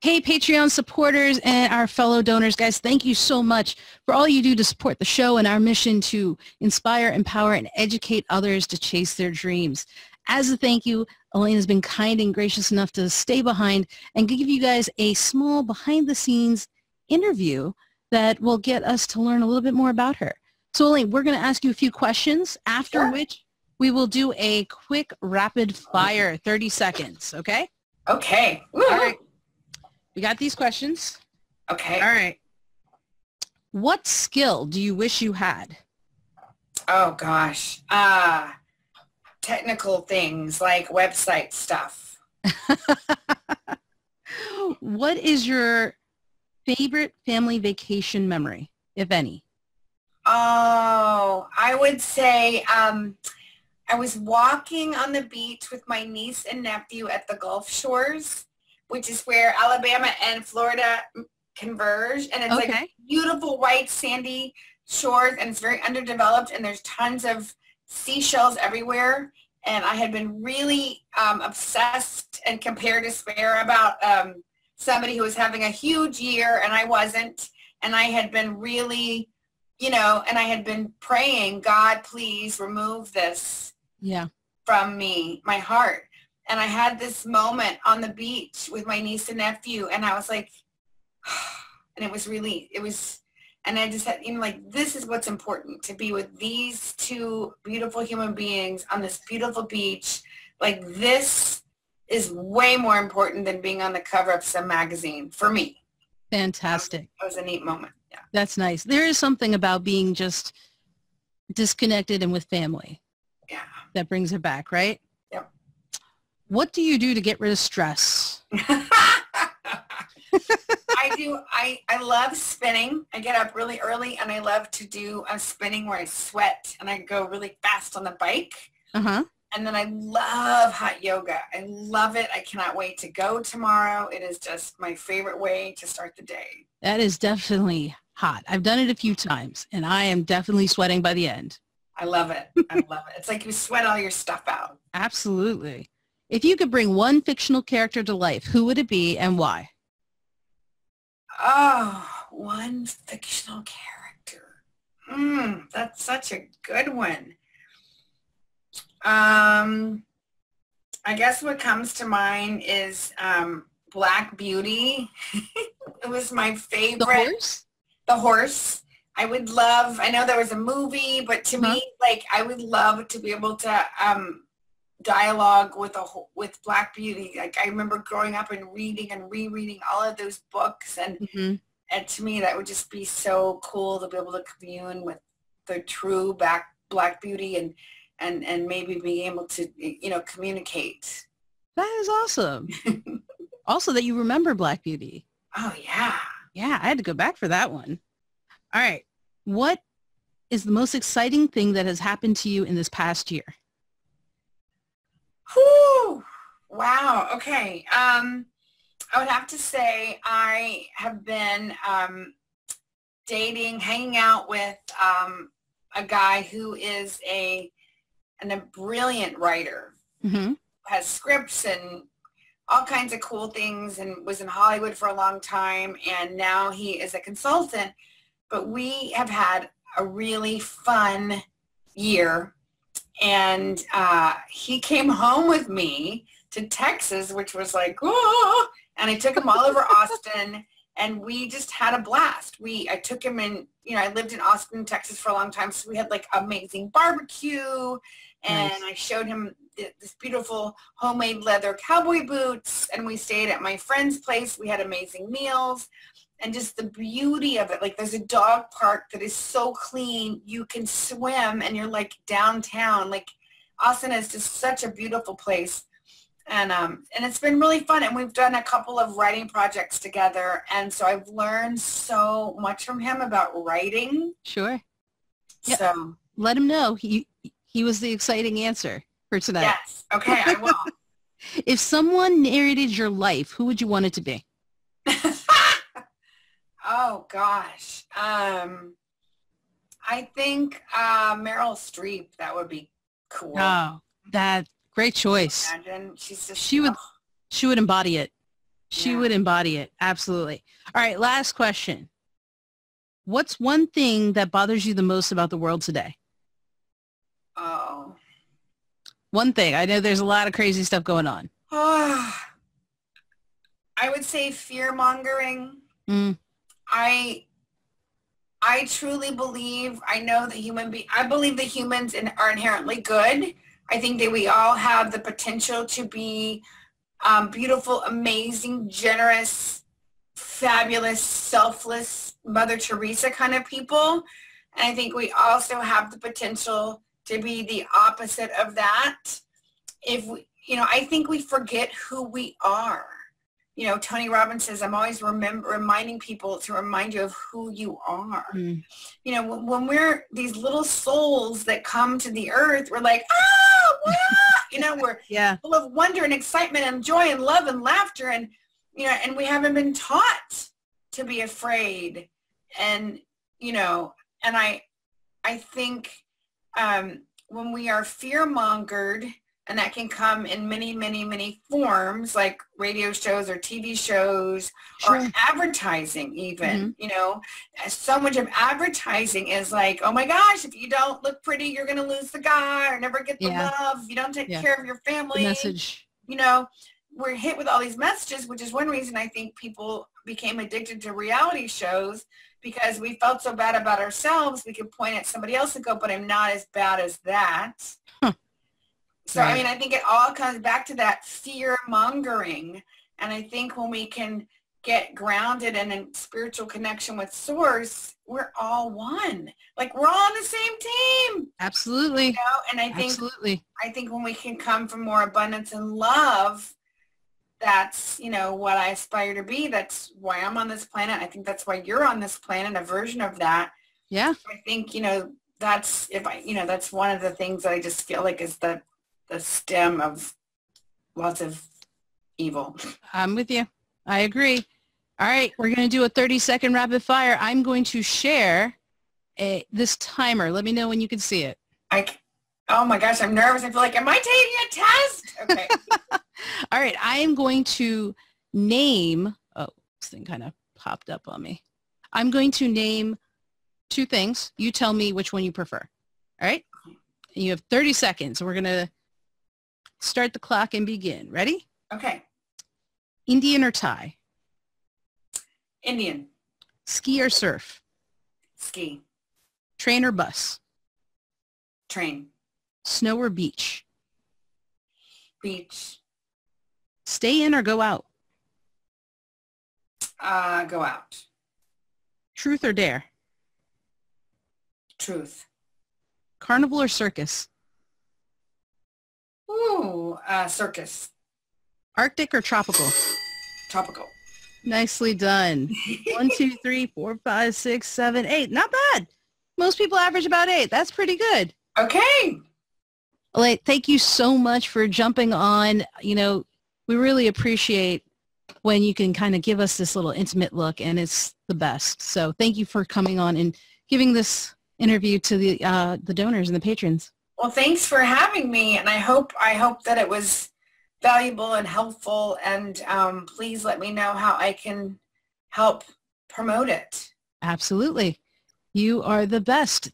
Hey, Patreon supporters and our fellow donors, guys, thank you so much for all you do to support the show and our mission to inspire, empower, and educate others to chase their dreams. As a thank you, Elaine has been kind and gracious enough to stay behind and give you guys a small behind-the-scenes interview that will get us to learn a little bit more about her. So, Elaine, we're going to ask you a few questions, after which we will do a quick rapid fire, 30 seconds, okay? Okay. Woo. All right. We got these questions. Okay. All right. What skill do you wish you had? Oh, gosh. Technical things like website stuff. What is your favorite family vacation memory, if any? Oh, I would say I was walking on the beach with my niece and nephew at the Gulf Shores, which is where Alabama and Florida converge. And it's like beautiful white sandy shores, and it's very underdeveloped, and there's tons of seashells everywhere. And I had been really obsessed and compared despair about somebody who was having a huge year, and I wasn't. And I had been really, and I had been praying, God, please remove this from me, my heart. And I had this moment on the beach with my niece and nephew, and I was like, and and I just had, this is what's important, to be with these two beautiful human beings on this beautiful beach. Like, this is way more important than being on the cover of some magazine for me. Fantastic. That was a neat moment. Yeah. That's nice. There is something about being just disconnected and with family. Yeah. That brings it back, right? Yep. What do you do to get rid of stress? I love spinning. I get up really early, and I love to do a spinning where I sweat and I go really fast on the bike. Uh-huh. And then I love hot yoga. I love it. I cannot wait to go tomorrow. It is just my favorite way to start the day. That is definitely hot. I've done it a few times, and I am definitely sweating by the end. I love it. I love it. It's like you sweat all your stuff out. Absolutely. If you could bring one fictional character to life, who would it be and why? Oh, one fictional character. That's such a good one. I guess what comes to mind is Black Beauty. It was my favorite. The horse? The horse. I know there was a movie, but to me, I would love to be able to dialogue with Black Beauty. Like, I remember growing up and reading and rereading all of those books, and to me that would just be so cool to be able to commune with the true Black Beauty and maybe being able to communicate. That is awesome. Also, that you remember Black Beauty. Oh yeah. Yeah, I had to go back for that one. All right. What is the most exciting thing that has happened to you in this past year? Whew. Wow. Okay. I would have to say I have been hanging out with a guy who is a brilliant writer, has scripts and all kinds of cool things, and was in Hollywood for a long time, and now he is a consultant. But we have had a really fun year. And he came home with me to Texas, which was like, oh, and I took him all over Austin, and we just had a blast. I took him in, I lived in Austin, Texas for a long time, so we had like amazing barbecue, and nice. I showed him this beautiful homemade leather cowboy boots, and we stayed at my friend's place. We had amazing meals. And just the beauty of it. Like, there's a dog park that is so clean. You can swim, and you're like downtown. Like, Austin is just such a beautiful place. And it's been really fun. And we've done a couple of writing projects together. And so I've learned so much from him about writing. Sure. Yeah. So let him know he was the exciting answer for tonight. Yes. Okay, I will. If someone narrated your life, who would you want it to be? Oh, gosh. I think Meryl Streep. That would be cool. Oh, that great choice. Imagine. She's just, she would embody it. She would embody it. Absolutely. All right. Last question. What's one thing that bothers you the most about the world today? Oh. One thing. I know there's a lot of crazy stuff going on. I would say fear-mongering. I truly believe, I know that I believe that humans are inherently good. I think that we all have the potential to be beautiful, amazing, generous, fabulous, selfless, Mother Teresa kind of people. And I think we also have the potential to be the opposite of that. If we, I think we forget who we are. Tony Robbins says, I'm always reminding people to remind you of who you are. When we're these little souls that come to the earth, we're like, we're full of wonder and excitement and joy and love and laughter. And, and we haven't been taught to be afraid. And, and I think when we are fear-mongered, and that can come in many, many, many forms, like radio shows or TV shows or advertising even, so much of advertising is like, oh my gosh, if you don't look pretty, you're going to lose the guy or never get the love. If you don't take care of your family, the message. We're hit with all these messages, which is one reason I think people became addicted to reality shows, because we felt so bad about ourselves. We could point at somebody else and go, but I'm not as bad as that. So, right. I think it all comes back to that fear-mongering. And I think when we can get grounded in a spiritual connection with Source, we're all one. Like, we're all on the same team. Absolutely. And I think when we can come from more abundance and love, that's, what I aspire to be. That's why I'm on this planet. I think that's why you're on this planet, a version of that. Yeah. I think, that's that's one of the things that I just feel like is the stem of lots of evil. I'm with you. I agree. All right. We're going to do a 30-second rapid fire. I'm going to share this timer. Let me know when you can see it. Oh my gosh, I'm nervous. I feel like, am I taking a test? Okay. All right. I am going to name, this thing kind of popped up on me. I'm going to name two things. You tell me which one you prefer. All right. And you have 30 seconds. We're going to start the clock and begin. Ready? Okay. Indian or Thai? Indian. Ski or surf? Ski. Train or bus? Train. Snow or beach? Beach. Stay in or go out? Go out. Truth or dare? Truth. Carnival or circus? Ooh, circus. Arctic or tropical? Tropical. Nicely done. 1, 2, 3, 4, 5, 6, 7, 8. Not bad. Most people average about 8. That's pretty good. Okay. Elaine, thank you so much for jumping on. We really appreciate when you can kind of give us this little intimate look, and it's the best. So thank you for coming on and giving this interview to the donors and the patrons. Well, thanks for having me, and I hope that it was valuable and helpful, and please let me know how I can help promote it. Absolutely. You are the best.